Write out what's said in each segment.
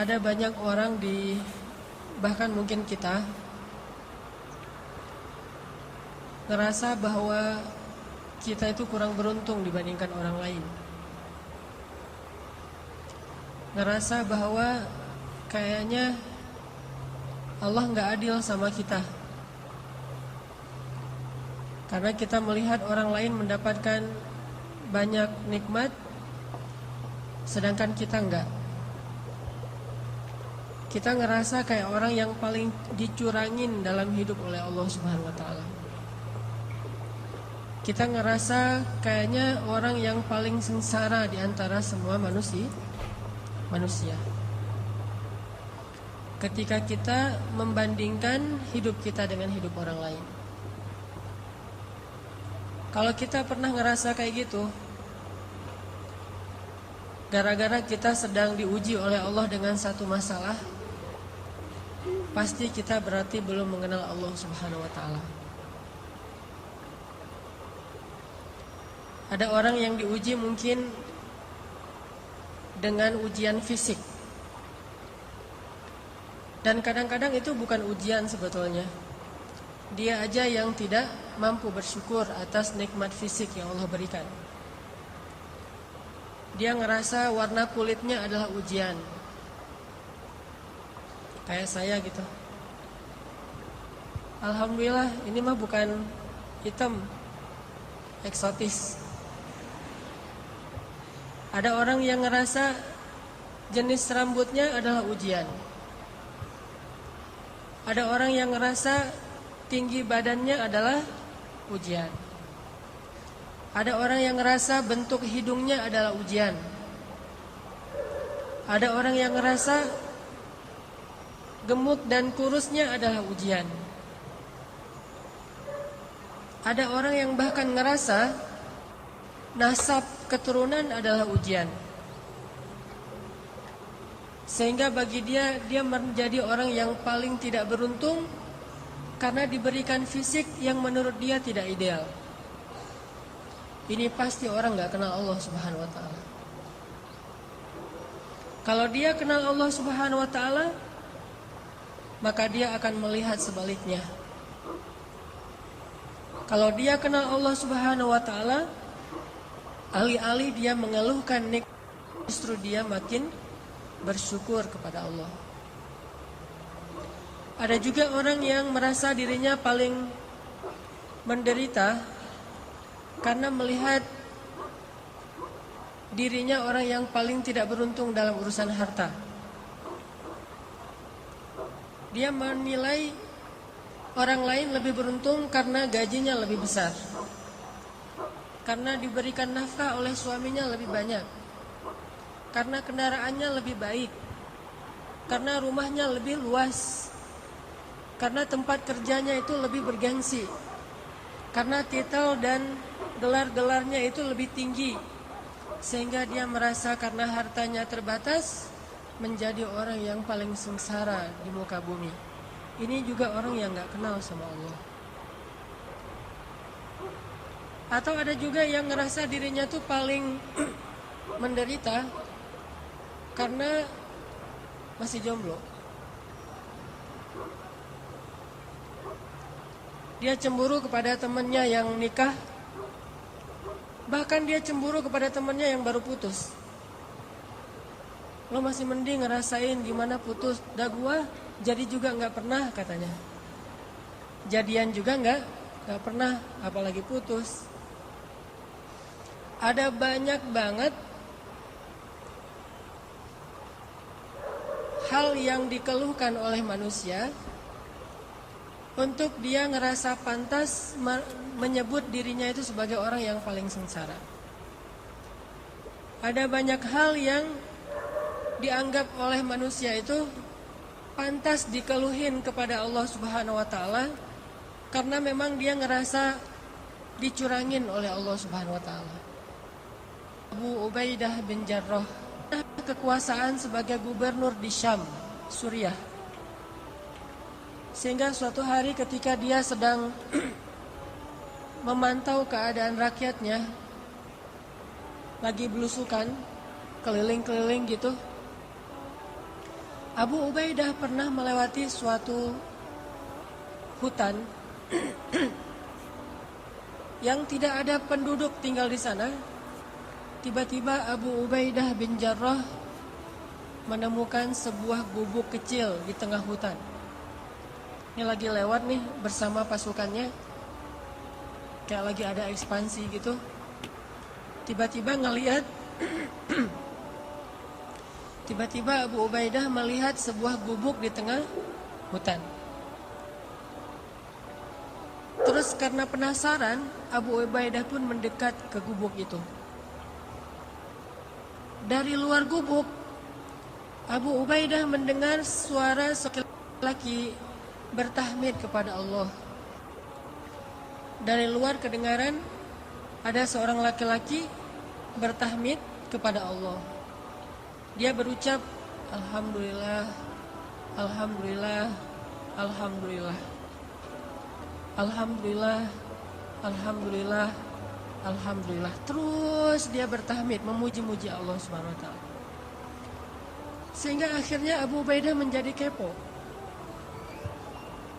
Ada banyak orang bahkan mungkin kita ngerasa bahwa kita itu kurang beruntung dibandingkan orang lain. Ngerasa bahwa kayaknya Allah nggak adil sama kita, karena kita melihat orang lain mendapatkan banyak nikmat, sedangkan kita enggak. Kita ngerasa kayak orang yang paling dicurangin dalam hidup oleh Allah Subhanahu wa taala. Kita ngerasa kayaknya orang yang paling sengsara di antara semua manusia. Ketika kita membandingkan hidup kita dengan hidup orang lain. Kalau kita pernah ngerasa kayak gitu, gara-gara kita sedang diuji oleh Allah dengan satu masalah, pasti kita berarti belum mengenal Allah Subhanahu wa taala. Ada orang yang diuji mungkin dengan ujian fisik. Dan kadang-kadang itu bukan ujian sebetulnya. Dia aja yang tidak mampu bersyukur atas nikmat fisik yang Allah berikan. Dia ngerasa warna kulitnya adalah ujian. Kayak saya gitu. Alhamdulillah ini mah bukan hitam, eksotis. Ada orang yang ngerasa jenis rambutnya adalah ujian. Ada orang yang ngerasa tinggi badannya adalah ujian. Ada orang yang ngerasa bentuk hidungnya adalah ujian. Ada orang yang ngerasa gemuk dan kurusnya adalah ujian. Ada orang yang bahkan ngerasa nasab keturunan adalah ujian. Sehingga bagi dia menjadi orang yang paling tidak beruntung karena diberikan fisik yang menurut dia tidak ideal. Ini pasti orang gak kenal Allah Subhanahu wa ta'ala. Kalau dia kenal Allah Subhanahu wa ta'ala, maka dia akan melihat sebaliknya. Kalau dia kenal Allah Subhanahu wa ta'ala, alih-alih dia mengeluhkan nikmat, justru dia makin bersyukur kepada Allah. Ada juga orang yang merasa dirinya paling menderita karena melihat dirinya orang yang paling tidak beruntung dalam urusan harta. Dia menilai orang lain lebih beruntung karena gajinya lebih besar, karena diberikan nafkah oleh suaminya lebih banyak, karena kendaraannya lebih baik, karena rumahnya lebih luas, karena tempat kerjanya itu lebih bergengsi, karena titel dan gelar-gelarnya itu lebih tinggi, sehingga dia merasa karena hartanya terbatas menjadi orang yang paling sengsara di muka bumi. Ini juga orang yang gak kenal sama Allah. Atau ada juga yang ngerasa dirinya tuh paling menderita karena masih jomblo. Dia cemburu kepada temannya yang nikah. Bahkan dia cemburu kepada temannya yang baru putus. Lo masih mending ngerasain gimana putus. Dah gua jadi juga gak pernah katanya. Jadian juga gak pernah, apalagi putus. Ada banyak banget hal yang dikeluhkan oleh manusia untuk dia ngerasa pantas menyebut dirinya itu sebagai orang yang paling sengsara. Ada banyak hal yang dianggap oleh manusia itu pantas dikeluhin kepada Allah Subhanahu wa taala karena memang dia ngerasa dicurangin oleh Allah Subhanahu wa taala. Abu Ubaidah bin Jarrah kekuasaan sebagai gubernur di Syam, Suriah. Sehingga suatu hari ketika dia sedang memantau keadaan rakyatnya, lagi belusukan, keliling-keliling gitu, Abu Ubaidah pernah melewati suatu hutan yang tidak ada penduduk tinggal di sana. Tiba-tiba Abu Ubaidah bin Jarrah menemukan sebuah gubuk kecil di tengah hutan. Ini lagi lewat nih bersama pasukannya, kayak lagi ada ekspansi gitu. Tiba-tiba ngelihat tiba-tiba Abu Ubaidah melihat sebuah gubuk di tengah hutan. Terus karena penasaran, Abu Ubaidah pun mendekat ke gubuk itu. Dari luar gubuk, Abu Ubaidah mendengar suara seorang laki bertahmid kepada Allah. Dari luar kedengaran ada seorang laki-laki bertahmid kepada Allah. Dia berucap, Alhamdulillah, Alhamdulillah, Alhamdulillah, Alhamdulillah, Alhamdulillah, Alhamdulillah. Terus dia bertahmid, memuji-muji Allah Subhanahu wa taala. Sehingga akhirnya Abu Ubaidah menjadi kepo.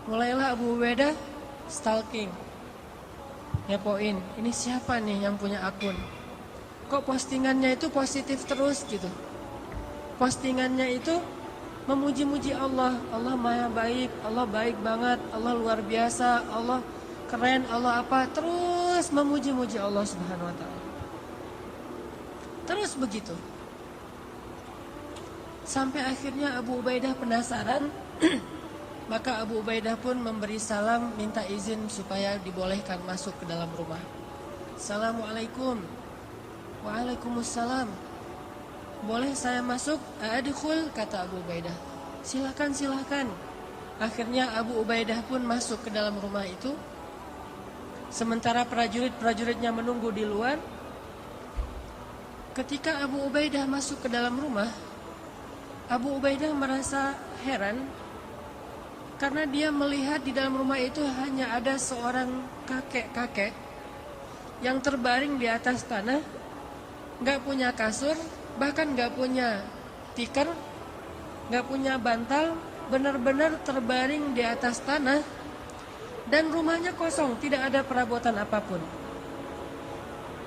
Mulailah Abu Ubaidah stalking, ngepoin, ini siapa nih yang punya akun? Kok postingannya itu positif terus gitu? Postingannya itu memuji-muji Allah. Allah maha baik, Allah baik banget, Allah luar biasa, Allah keren, Allah apa. Terus memuji-muji Allah Subhanahu wa taala. Terus begitu. Sampai akhirnya Abu Ubaidah penasaran. Maka Abu Ubaidah pun memberi salam, minta izin supaya dibolehkan masuk ke dalam rumah. Assalamualaikum. Waalaikumsalam. Boleh saya masuk? Adkhul, kata Abu Ubaidah. Silakan, silakan. Akhirnya Abu Ubaidah pun masuk ke dalam rumah itu. Sementara prajurit-prajuritnya menunggu di luar. Ketika Abu Ubaidah masuk ke dalam rumah, Abu Ubaidah merasa heran karena dia melihat di dalam rumah itu hanya ada seorang kakek-kakek yang terbaring di atas tanah, gak punya kasur, bahkan gak punya tikar, gak punya bantal, benar-benar terbaring di atas tanah. Dan rumahnya kosong, tidak ada perabotan apapun.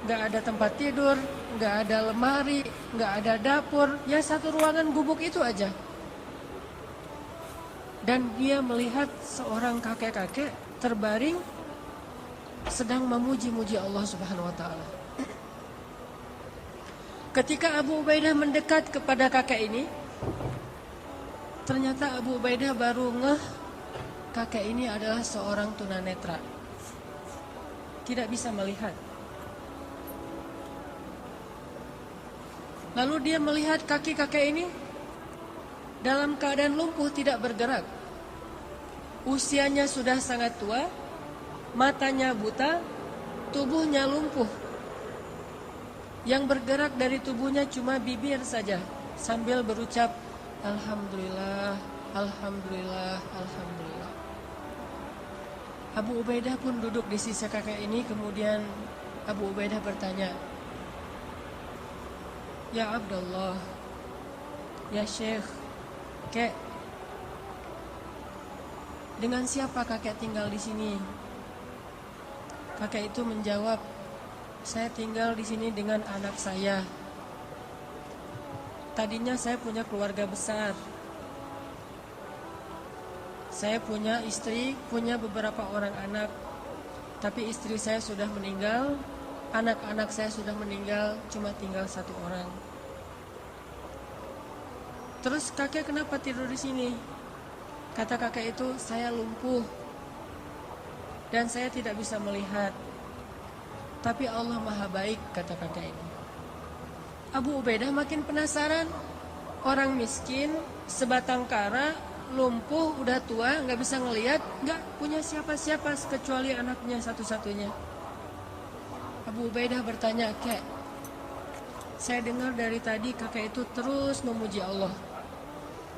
Gak ada tempat tidur, gak ada lemari, gak ada dapur, ya satu ruangan gubuk itu aja. Dan dia melihat seorang kakek-kakek terbaring sedang memuji-muji Allah Subhanahu wa taala. Ketika Abu Ubaidah mendekat kepada kakek ini, ternyata Abu Ubaidah baru ngeh kakek ini adalah seorang tunanetra. Tidak bisa melihat. Lalu dia melihat kaki kakek ini dalam keadaan lumpuh, tidak bergerak. Usianya sudah sangat tua, matanya buta, tubuhnya lumpuh. Yang bergerak dari tubuhnya cuma bibir saja, sambil berucap, Alhamdulillah, Alhamdulillah, Alhamdulillah. Abu Ubaidah pun duduk di sisi kakek ini, kemudian Abu Ubaidah bertanya, Ya Abdullah, Ya Syekh, Kek, dengan siapa kakek tinggal di sini? Kakek itu menjawab, saya tinggal di sini dengan anak saya. Tadinya saya punya keluarga besar. Saya punya istri, punya beberapa orang anak. Tapi istri saya sudah meninggal, anak-anak saya sudah meninggal, cuma tinggal satu orang. Terus kakek kenapa tidur di sini? Kata kakek itu, saya lumpuh dan saya tidak bisa melihat. Tapi Allah maha baik, kata kakek ini. Abu Ubaidah makin penasaran. Orang miskin, sebatang kara, lumpuh, udah tua, gak bisa ngelihat, gak punya siapa-siapa kecuali anaknya satu-satunya. Abu Ubaidah bertanya, Kek, saya dengar dari tadi kakek itu terus memuji Allah.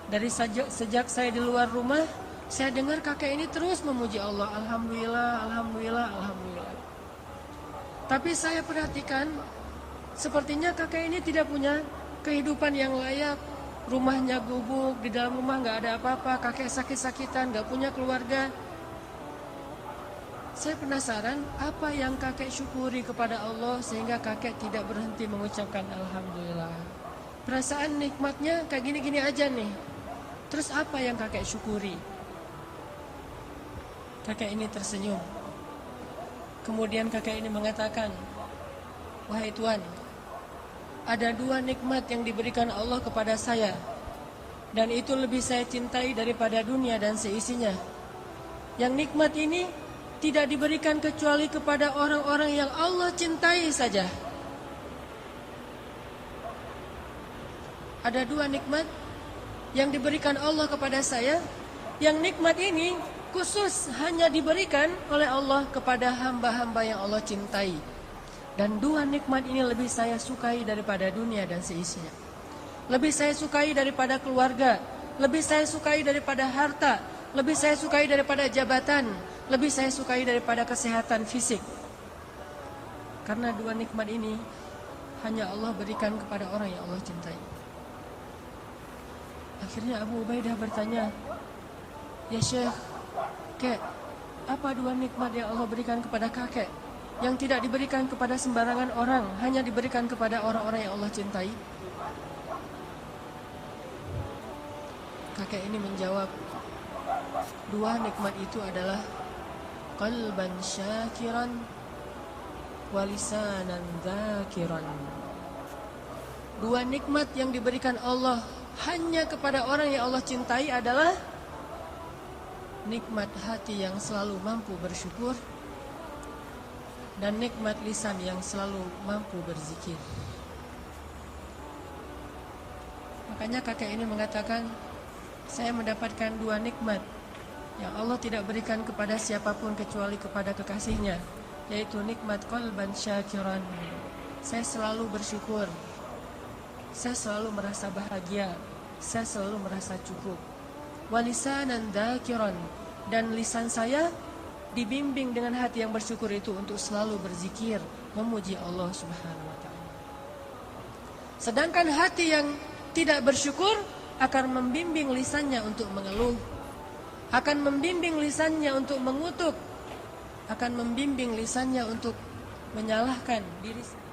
Dari sejak saya di luar rumah, saya dengar kakek ini terus memuji Allah. Alhamdulillah, Alhamdulillah, Alhamdulillah. Tapi saya perhatikan, sepertinya kakek ini tidak punya kehidupan yang layak. rumahnya gubuk, di dalam rumah nggak ada apa-apa, kakek sakit-sakitan, nggak punya keluarga. Saya penasaran apa yang kakek syukuri kepada Allah sehingga kakek tidak berhenti mengucapkan Alhamdulillah. Perasaan nikmatnya kayak gini-gini aja nih. Terus apa yang kakek syukuri? Kakek ini tersenyum. Kemudian kakek ini mengatakan, wahai Tuhan, ada 2 nikmat yang diberikan Allah kepada saya, dan itu lebih saya cintai daripada dunia dan seisinya. Yang nikmat ini tidak diberikan kecuali kepada orang-orang yang Allah cintai saja. Ada 2 nikmat yang diberikan Allah kepada saya, yang nikmat ini khusus hanya diberikan oleh Allah kepada hamba-hamba yang Allah cintai. Dan 2 nikmat ini lebih saya sukai daripada dunia dan seisinya. Lebih saya sukai daripada keluarga, lebih saya sukai daripada harta, lebih saya sukai daripada jabatan, lebih saya sukai daripada kesehatan fisik. Karena 2 nikmat ini hanya Allah berikan kepada orang yang Allah cintai. Akhirnya Abu Ubaidah bertanya, ya Syekh, Kek, apa 2 nikmat yang Allah berikan kepada kakek yang tidak diberikan kepada sembarangan orang, hanya diberikan kepada orang-orang yang Allah cintai? Kakek ini menjawab, 2 nikmat itu adalah qalban syakiran wa lisanan dzakiran. 2 nikmat yang diberikan Allah hanya kepada orang yang Allah cintai adalah nikmat hati yang selalu mampu bersyukur dan nikmat lisan yang selalu mampu berzikir. Makanya kakek ini mengatakan, saya mendapatkan 2 nikmat yang Allah tidak berikan kepada siapapun kecuali kepada kekasihnya, yaitu nikmat qalban syakiran. Saya selalu bersyukur, saya selalu merasa bahagia, saya selalu merasa cukup. Walisanan dzakiran, dan lisan saya dibimbing dengan hati yang bersyukur itu untuk selalu berzikir, memuji Allah Subhanahu wa taala. Sedangkan hati yang tidak bersyukur akan membimbing lisannya untuk mengeluh, akan membimbing lisannya untuk mengutuk, akan membimbing lisannya untuk menyalahkan diri sendiri.